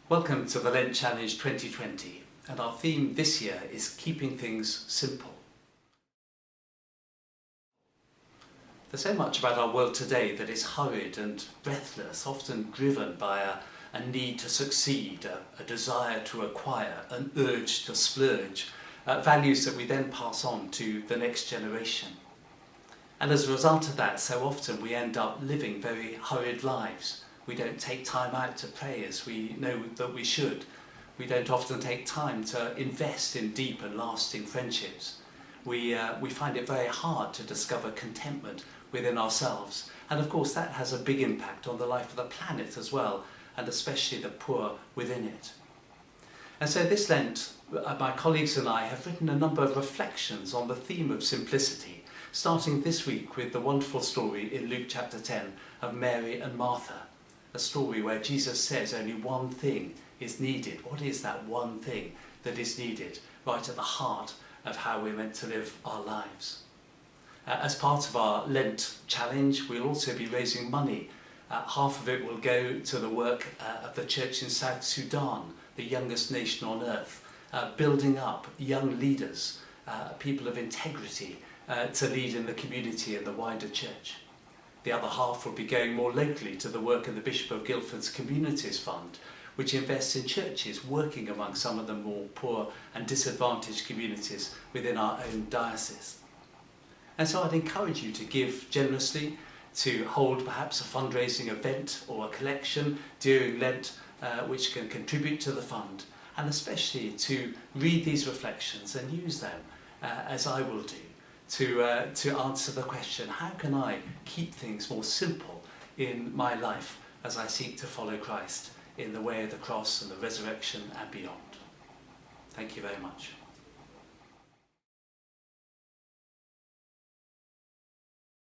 Welcome to the Lent Challenge 2020, and our theme this year is keeping things simple. There's so much about our world today that is hurried and breathless, often driven by a need to succeed, a desire to acquire, an urge to splurge, values that we then pass on to the next generation. And as a result of that, so often we end up living very hurried lives. We don't take time out to pray as we know that we should. We don't often take time to invest in deep and lasting friendships. We find it very hard to discover contentment within ourselves. And of course that has a big impact on the life of the planet as well, and especially the poor within it. And so this Lent, my colleagues and I have written a number of reflections on the theme of simplicity, starting this week with the wonderful story in Luke chapter 10 of Mary and Martha. A story where Jesus says only one thing is needed. What is that one thing that is needed right at the heart of how we're meant to live our lives? As part of our Lent challenge, we'll also be raising money. Half of it will go to the work of the church in South Sudan, the youngest nation on earth, building up young leaders, people of integrity, to lead in the community and the wider church. The other half will be going more locally to the work of the Bishop of Guildford's Communities Fund, which invests in churches working among some of the more poor and disadvantaged communities within our own diocese. And so I'd encourage you to give generously, to hold perhaps a fundraising event or a collection during Lent which can contribute to the fund, and especially to read these reflections and use them, as I will do, to answer the question, how can I keep things more simple in my life as I seek to follow Christ in the way of the cross and the resurrection and beyond? Thank you very much.